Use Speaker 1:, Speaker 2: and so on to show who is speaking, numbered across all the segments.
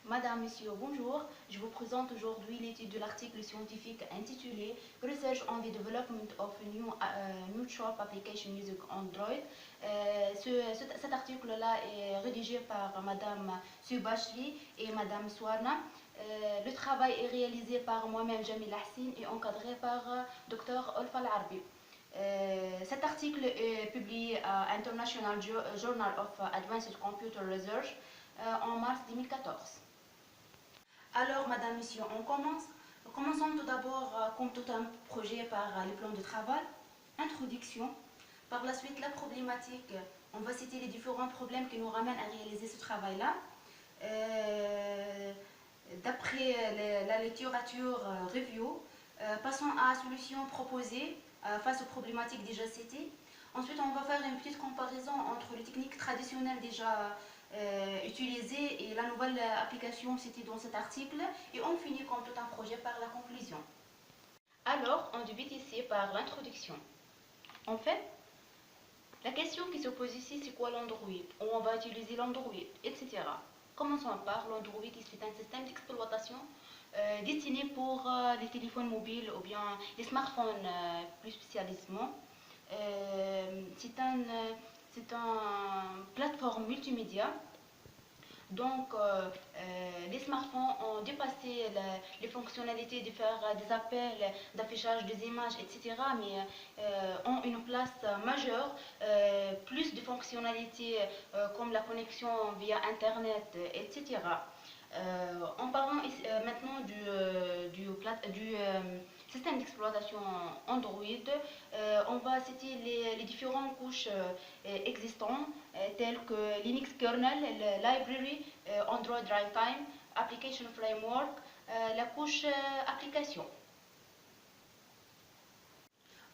Speaker 1: Madame, Monsieur, bonjour. Je vous présente aujourd'hui l'étude de l'article scientifique intitulé Research on the Development of New Mutual Application Using Android. Cet article-là est rédigé par Madame Subashli et Madame Swarna. Le travail est réalisé par moi-même, Jamil Hassine, et encadré par Dr. Olfa Al-Arbi. Cet article est publié à International Journal of Advanced Computer Research en mars 2014. Alors, Madame, Monsieur, on commence. Commençons tout d'abord, comme tout un projet, par les plans de travail. Introduction. Par la suite, la problématique. On va citer les différents problèmes qui nous ramènent à réaliser ce travail-là. D'après la littérature review, passons à la solution proposée face aux problématiques déjà citées. Ensuite, on va faire une petite comparaison entre les techniques traditionnelles déjà utilisées et la nouvelle application citée dans cet article. Et on finit comme tout un projet par la conclusion. Alors, on débute ici par l'introduction. En fait, la question qui se pose ici, c'est quoi l'Android? Où on va utiliser l'Android, etc. Commençons par l'Android. C'est un système d'exploitation destiné pour les téléphones mobiles ou bien les smartphones plus spécialement. C'est une plateforme multimédia. Donc, les smartphones ont dépassé les fonctionnalités de faire des appels, d'affichage des images, etc. Mais ont une place majeure, plus de fonctionnalités comme la connexion via Internet, etc. En parlant maintenant du système d'exploitation Android, on va citer les différentes couches existantes telles que Linux kernel, library, Android Runtime, Application Framework, la couche application.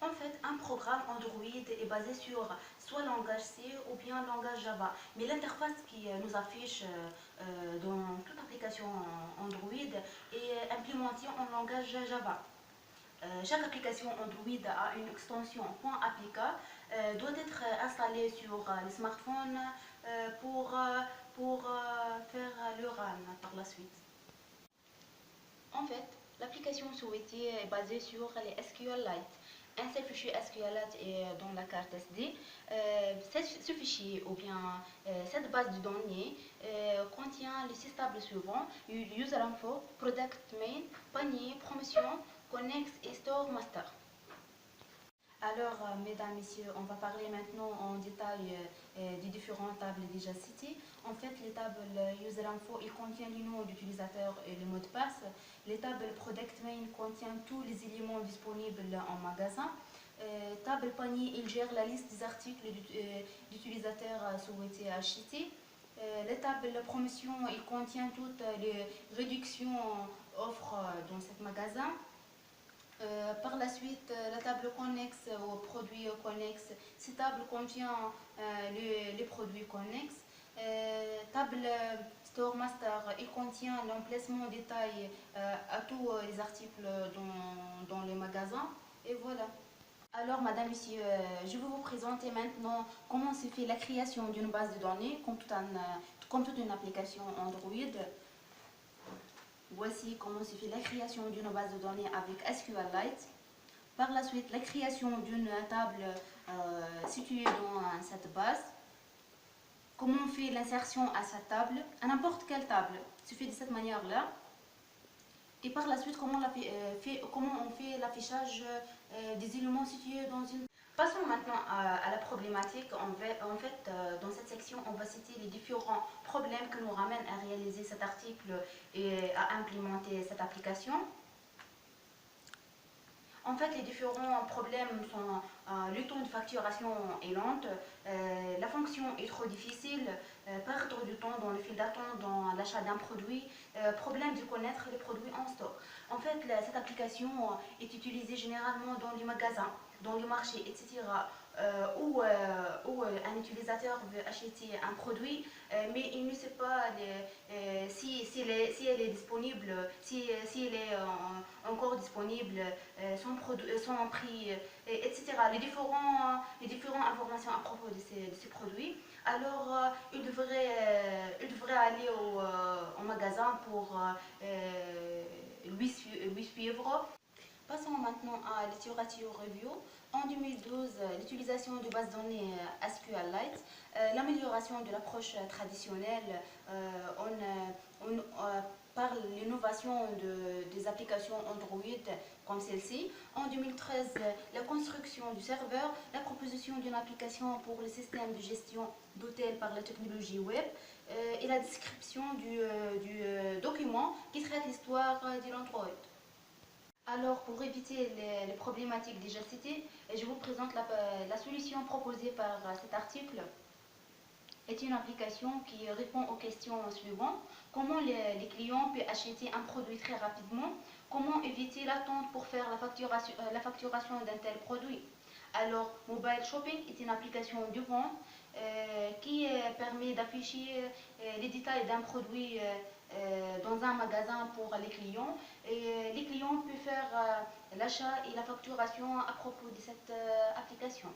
Speaker 1: En fait, un programme Android est basé sur soit langage C ou bien langage Java. Mais l'interface qui nous affiche dans toute application Android est implémentée en langage Java. Chaque application Android a une extension .apk, doit être installée sur les smartphones pour faire le run par la suite. En fait, l'application souhaitée est basée sur les SQLite. Un seul fichier SQLite est dans la carte SD. Ce fichier ou bien cette base de données contient les 6 tables suivantes: User Info, Product Main, Panier, Promotion, Connect et Store Master. Alors, mesdames, messieurs, on va parler maintenant en détail des différentes tables déjà citées. En fait, les tables User Info, ils contiennent les noms d'utilisateurs et les mots de passe. Les tables Product Main contiennent tous les éléments disponibles en magasin. Table Panier, il gère la liste des articles d'utilisateurs souhaités acheter. Les tables Promotion, il contient toutes les réductions offres dans ce magasin. Par la suite, la table connexe aux produits connexes. Cette table contient les produits connexes. Table Store Master, il contient l'emplacement détail à tous les articles dans les magasins. Et voilà. Alors, madame, monsieur, je vais vous présenter maintenant comment se fait la création d'une base de données, comme toute une application Android. Voici comment se fait la création d'une base de données avec SQLite. Par la suite, la création d'une table située dans cette base. Comment on fait l'insertion à cette table, à n'importe quelle table, se fait de cette manière-là. Et par la suite, comment on fait l'affichage des éléments situés dans une... Passons maintenant à la problématique. En fait, dans cette section, on va citer les différents problèmes que nous ramènent à réaliser cet article et à implémenter cette application. En fait, les différents problèmes sont le temps de facturation est lente, la fonction est trop difficile, perdre du temps dans le fil d'attente dans l'achat d'un produit, problème de connaître les produits en stock. En fait, cette application est utilisée généralement dans les magasins, dans les marchés, etc. Où un utilisateur veut acheter un produit, mais il ne sait pas si elle est disponible, si elle est encore disponible, son prix, etc. Les différentes informations à propos de ces produits. Alors, il devrait aller au magasin pour lui suivre. Passons maintenant à littérature review. En 2012, l'utilisation de bases de données SQLite, l'amélioration de l'approche traditionnelle, par l'innovation des applications Android comme celle-ci. En 2013, la construction du serveur, la proposition d'une application pour le système de gestion d'hôtels par la technologie web et la description du document qui traite l'histoire de l'Android. Alors, pour éviter les problématiques déjà citées, je vous présente la solution proposée par cet article. Est une application qui répond aux questions suivantes. Comment les clients peuvent acheter un produit très rapidement? Comment éviter l'attente pour faire la facturation d'un tel produit? Alors, Mobile Shopping est une application de vente qui permet d'afficher les détails d'un produit dans un magasin pour les clients. Et les clients peuvent faire l'achat et la facturation à propos de cette application.